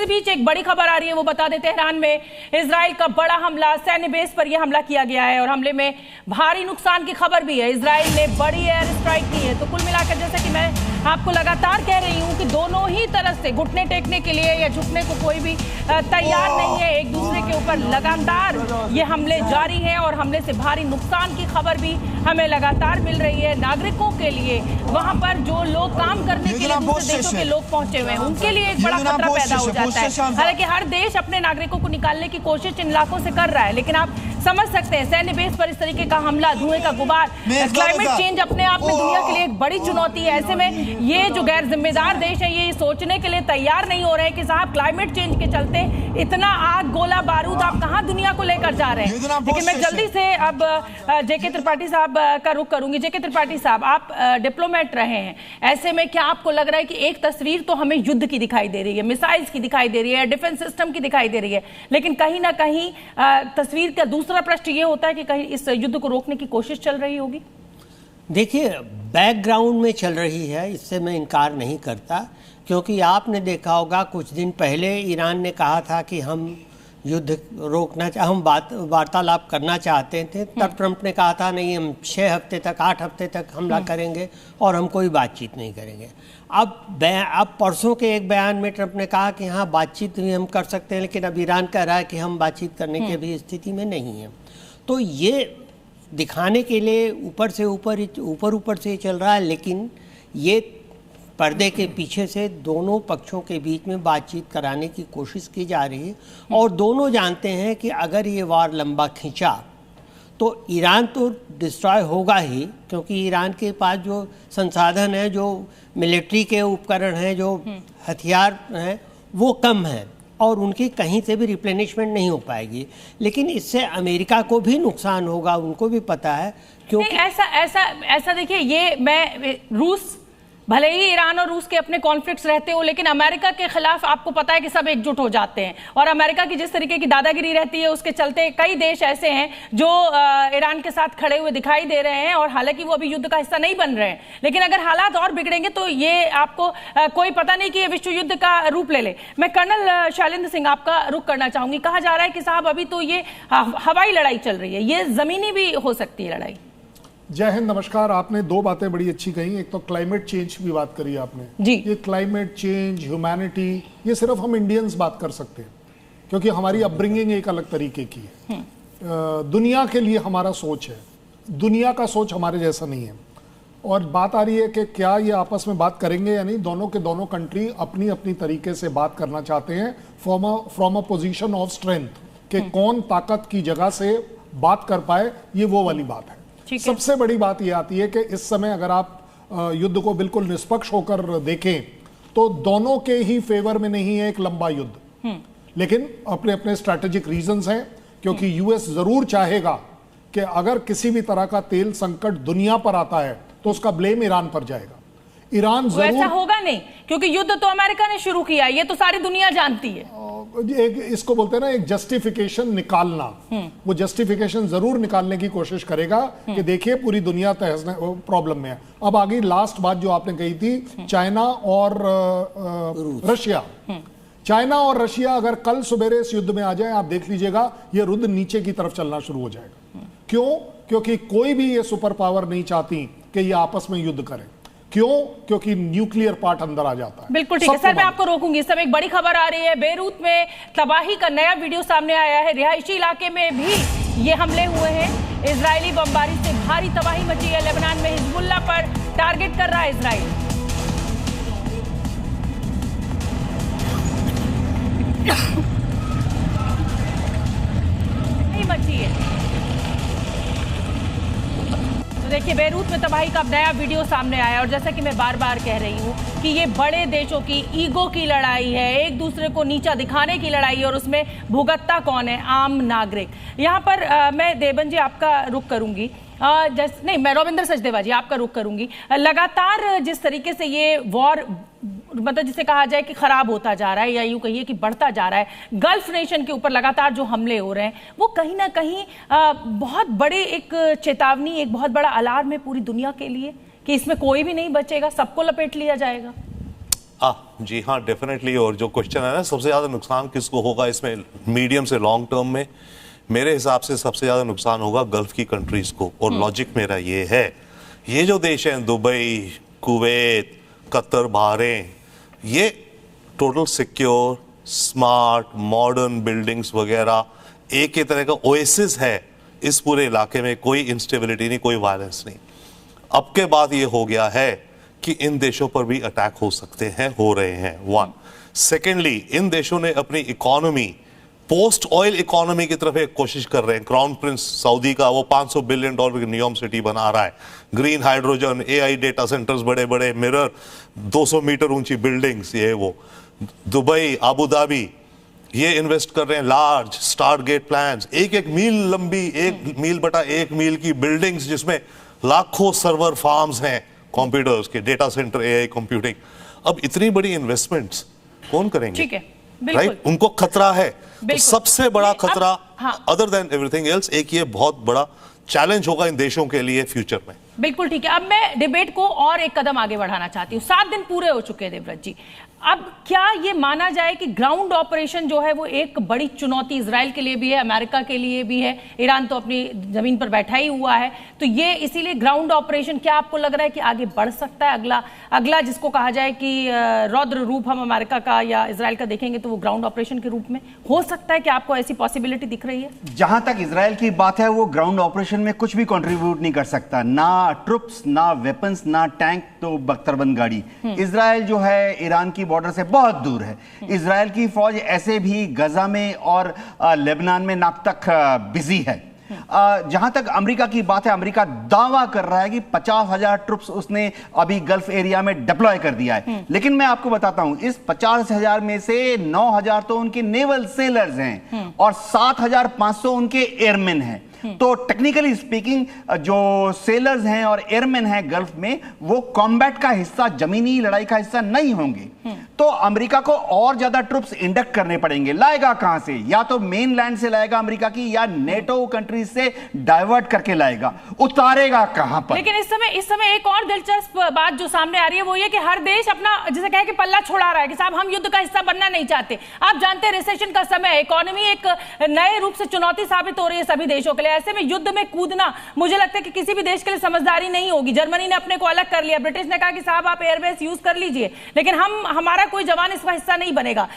इससे बीच एक बड़ी खबर आ रही है, वो बता दें तेहरान में इजराइल का बड़ा हमला, सैन्य बेस पर यह हमला किया गया है और हमले में भारी नुकसान की खबर भी है। इजराइल ने बड़ी एयर स्ट्राइक की है। तो कुल मिलाकर जैसा कि मैं आपको लगातार कह रही हूं कि दोनों ही तरफ से घुटने टेकने के लिए या झुकने को कोई भी तैयार नहीं है। एक दूसरे के ऊपर लगातार ये हमले जारी हैं और हमले से भारी नुकसान की खबर भी हमें लगातार मिल रही है। नागरिकों के लिए, वहां पर जो लोग काम करने के लिए दूसरे देशों के लोग पहुंचे हुए हैं, उनके लिए एक बड़ा खतरा पैदा हो जाता है। हालांकि हर देश अपने नागरिकों को निकालने की कोशिश इन इलाकों से कर रहा है, लेकिन आप समझ सकते हैं सैन्य बेस पर इस तरीके का हमला, धुएं का गुबार, क्लाइमेट चेंज अपने आप में दुनिया के लिए एक बड़ी चुनौती है। ऐसे में ये जो गैर जिम्मेदार देश है ये सोचने के लिए तैयार नहीं हो रहे हैं कि साहब क्लाइमेट चेंज के चलते इतना आग, गोला बारूद आप कहां दुनिया को लेकर जा रहे हैं। लेकिन मैं जल्दी से अब जेके त्रिपाठी साहब का रुख करूंगी। जेके त्रिपाठी साहब, आप डिप्लोमेट रहे हैं, ऐसे में क्या आपको लग रहा है कि एक तस्वीर तो हमें युद्ध की दिखाई दे रही है, मिसाइल्स की दिखाई दे रही है, डिफेंस सिस्टम की दिखाई दे रही है, लेकिन कहीं ना कहीं तस्वीर का दूसरा प्रश्न ये होता है कि कहीं इस युद्ध को रोकने की कोशिश चल रही होगी? देखिए, बैकग्राउंड में चल रही है, इससे मैं इनकार नहीं करता, क्योंकि आपने देखा होगा कुछ दिन पहले ईरान ने कहा था कि हम युद्ध रोकना हम वार्तालाप करना चाहते थे। तब ट्रंप ने कहा था नहीं, हम 6 हफ्ते तक 8 हफ्ते तक हमला करेंगे और हम कोई बातचीत नहीं करेंगे। अब परसों के एक बयान में ट्रंप ने कहा कि हाँ बातचीत भी हम कर सकते हैं, लेकिन अब ईरान कह रहा है कि हम बातचीत करने की भी स्थिति में नहीं हैं। तो ये दिखाने के लिए ऊपर से चल रहा है, लेकिन ये पर्दे के पीछे से दोनों पक्षों के बीच में बातचीत कराने की कोशिश की जा रही है। और दोनों जानते हैं कि अगर ये वार लंबा खिंचा तो ईरान तो डिस्ट्रॉय होगा ही, क्योंकि ईरान के पास जो संसाधन है, जो मिलिट्री के उपकरण हैं, जो हथियार हैं, वो कम हैं और उनकी कहीं से भी रिप्लेनिशमेंट नहीं हो पाएगी। लेकिन इससे अमेरिका को भी नुकसान होगा, उनको भी पता है। क्योंकि ऐसा देखिए, ये मैं रूस, भले ही ईरान और रूस के अपने कॉन्फ्लिक्ट्स रहते हो, लेकिन अमेरिका के खिलाफ आपको पता है कि सब एकजुट हो जाते हैं और अमेरिका की जिस तरीके की दादागिरी रहती है उसके चलते कई देश ऐसे हैं जो ईरान के साथ खड़े हुए दिखाई दे रहे हैं। और हालांकि वो अभी युद्ध का हिस्सा नहीं बन रहे हैं, लेकिन अगर हालात और बिगड़ेंगे तो ये आपको कोई पता नहीं कि ये विश्व युद्ध का रूप ले ले। मैं कर्नल शैलेंद्र सिंह आपका रुख करना चाहूंगी। कहा जा रहा है कि साहब अभी तो ये हवाई लड़ाई चल रही है, ये जमीनी भी हो सकती है लड़ाई। जय हिंद, नमस्कार। आपने 2 बातें बड़ी अच्छी कही। एक तो क्लाइमेट चेंज की बात करी आपने जी। ये क्लाइमेट चेंज, ह्यूमैनिटी, ये सिर्फ हम इंडियंस बात कर सकते हैं, क्योंकि हमारी अपब्रिंगिंग एक अलग तरीके की है। दुनिया के लिए हमारा सोच है, दुनिया का सोच हमारे जैसा नहीं है। और बात आ रही है कि क्या ये आपस में बात करेंगे या नहीं। दोनों के दोनों कंट्री अपनी अपनी तरीके से बात करना चाहते हैं from a position of strength, कि कौन ताकत की जगह से बात कर पाए, ये वो वाली बात है। सबसे बड़ी बात यह आती है कि इस समय अगर आप युद्ध को बिल्कुल निष्पक्ष होकर देखें तो दोनों के ही फेवर में नहीं है एक लंबा युद्ध, लेकिन अपने अपने स्ट्रैटेजिक रीजंस हैं। क्योंकि यूएस जरूर चाहेगा कि अगर किसी भी तरह का तेल संकट दुनिया पर आता है तो उसका ब्लेम ईरान पर जाएगा। ईरान जरूर, ऐसा होगा नहीं, क्योंकि युद्ध तो अमेरिका ने शुरू किया, ये तो सारी दुनिया जानती है। एक इसको बोलते हैं ना, एक जस्टिफिकेशन निकालना। वो जस्टिफिकेशन जरूर निकालने की कोशिश करेगा कि देखिए पूरी दुनिया प्रॉब्लम में है। अब आगे लास्ट बात जो आपने कही थी, चाइना और रशिया। चाइना और रशिया अगर कल सवेरे इस युद्ध में आ जाए, आप देख लीजिएगा ये युद्ध नीचे की तरफ चलना शुरू हो जाएगा। क्यों? क्योंकि कोई भी ये सुपर पावर नहीं चाहती कि ये आपस में युद्ध करें। क्यों? क्योंकि न्यूक्लियर पार्ट अंदर आ जाता है। बिल्कुल ठीक है सर, मैं आपको रोकूंगी। इस समय एक बड़ी खबर आ रही है, बेरूत में तबाही का नया वीडियो सामने आया है। रिहायशी इलाके में भी ये हमले हुए हैं। इजरायली बमबारी से भारी तबाही मची है। लेबनान में हिजबुल्लाह पर टारगेट कर रहा है इजराइल। मची है। देखिए, बेरूत में तबाही का नया वीडियो सामने आया और जैसा कि मैं बार बार कह रही हूँ कि ये बड़े देशों की ईगो की लड़ाई है, एक दूसरे को नीचा दिखाने की लड़ाई है और उसमें भुगतता कौन है? आम नागरिक। यहाँ पर मैं देवन जी आपका रुख करूंगी, मैं रविंद्र सचदेवा जी आपका रुख करूंगी। लगातार जिस तरीके से ये वॉर, मतलब जिसे कहा जाए कि खराब होता जा रहा है या यूं कहिए कि बढ़ता जा रहा है, गल्फ नेशन के ऊपर लगातार जो हमले हो रहे हैं वो कहीं ना कहीं बहुत बड़े एक चेतावनी, एक बहुत बड़ा अलार्म है पूरी दुनिया के लिए कि इसमें कोई भी नहीं बचेगा, सबको लपेट लिया जाएगा। जी हाँ, डेफिनेटली। और जो क्वेश्चन है ना, सबसे ज़्यादा नुकसान किसको होगा इसमें मीडियम से लॉन्ग टर्म में, मेरे हिसाब से सबसे ज़्यादा नुकसान होगा गल्फ की कंट्रीज़ को। और लॉजिक मेरा ये है, ये जो देश हैं दुबई, कुवैत, कतर, बहरीन, ये total secure, smart, modern buildings वगैरह, एक ही तरह का ओएसिस है इस पूरे इलाके में। कोई इंस्टेबिलिटी नहीं, कोई वायलेंस नहीं। अब के बाद ये हो गया है कि इन देशों पर भी अटैक हो सकते हैं, हो रहे हैं। वन, सेकेंडली, इन देशों ने अपनी इकोनॉमी पोस्ट ऑयल इकोनॉमी की तरफ एक कोशिश कर रहे हैं। क्राउन प्रिंस सऊदी का वो $500 बिलियन की नियोम सिटी बना रहा है, green hydrogen, AI data centres, बड़े बड़े मिरर, 200 मीटर ऊंची बिल्डिंग्स, ये वो। दुबई, आबू धाबी, ये इन्वेस्ट कर रहे हैं लार्ज स्टार गेट प्लान्स, एक मील लंबी, 1 मील बटा 1 मील की बिल्डिंग्स, जिसमें लाखों सर्वर फार्म्स हैं, कंप्यूटर्स के, डेटा सेंटर, एआई कंप्यूटिंग। अब इतनी बड़ी इन्वेस्टमेंट्स कौन करेंगे? ठीक है, राइट, उनको खतरा है। तो सबसे बड़ा खतरा अदर देन एवरीथिंग एल्स, एक ये बहुत बड़ा चैलेंज होगा इन देशों के लिए फ्यूचर में। बिल्कुल ठीक है। अब मैं डिबेट को और एक कदम आगे बढ़ाना चाहती हूँ। 7 दिन पूरे हो चुके हैं देवव्रत जी। अब क्या ये माना जाए कि ग्राउंड ऑपरेशन जो है वो एक बड़ी चुनौती इजराइल के लिए भी है, अमेरिका के लिए भी है। ईरान तो अपनी जमीन पर बैठा ही हुआ है, तो ये इसीलिए ग्राउंड ऑपरेशन, क्या आपको लग रहा है कि आगे बढ़ सकता है? अगला जिसको कहा जाए कि रौद्र रूप हम अमेरिका का या इजराइल का देखेंगे तो वो ग्राउंड ऑपरेशन के रूप में हो सकता है। कि आपको ऐसी पॉसिबिलिटी दिख रही है? जहां तक इजराइल की बात है, वो ग्राउंड ऑपरेशन में कुछ भी कंट्रीब्यूट नहीं कर सकता, ना ट्रुप्स, ना वेपन्स, ना टैंक, तो बख्तरबंद गाड़ी। इजराइल जो है ईरान की बॉर्डर से बहुत दूर है। इजराइल की फौज ऐसे भी गजा में और लेबनान में नाक तक बिजी है। जहां तक अमेरिका की बात है, अमेरिका दावा कर रहा है कि 50,000 ट्रुप्स उसने अभी गल्फ एरिया में डिप्लॉय कर दिया है। लेकिन मैं आपको बताता हूं, इस 50,000 में से 9,000 तो उनके नेवल सेलर्स हैं और 7,500 उनके एयरमैन हैं। तो टेक्निकली स्पीकिंग जो सेलर्स हैं और एयरमैन हैं गल्फ में, वो कॉम्बैट का हिस्सा, जमीनी लड़ाई का हिस्सा नहीं होंगे। तो अमेरिका को और ज्यादा ट्रुप्स इंडक्ट करने पड़ेंगे। लाएगा कहां से? या तो मेन लैंड से लाएगा अमेरिका की, या नेटो कंट्रीज से डाइवर्ट करके लाएगा। उतारेगा कहां पर? लेकिन इस समय एक और दिलचस्प बात जो सामने आ रही है वो ये कि हर देश अपना, जैसे कहे कि पल्ला छोड़ा रहा है कि साहब हम युद्ध का हिस्सा बनना नहीं चाहते। आप जानते हैं रिसेशन का समय, इकोनॉमी एक नए रूप से चुनौती साबित हो रही है सभी देशों के लिए। ऐसे में युद्ध में कूदना मुझे लगता है कि किसी भी देश के लिए समझदारी नहीं होगी। जर्मनी ने अपने को अलग कर लिया, ब्रिटिश ने कहा कि साहब आप एयरबेस यूज कर लीजिए, लेकिन हमारा कोई जवान इसका हिस्सा नहीं बनेगा।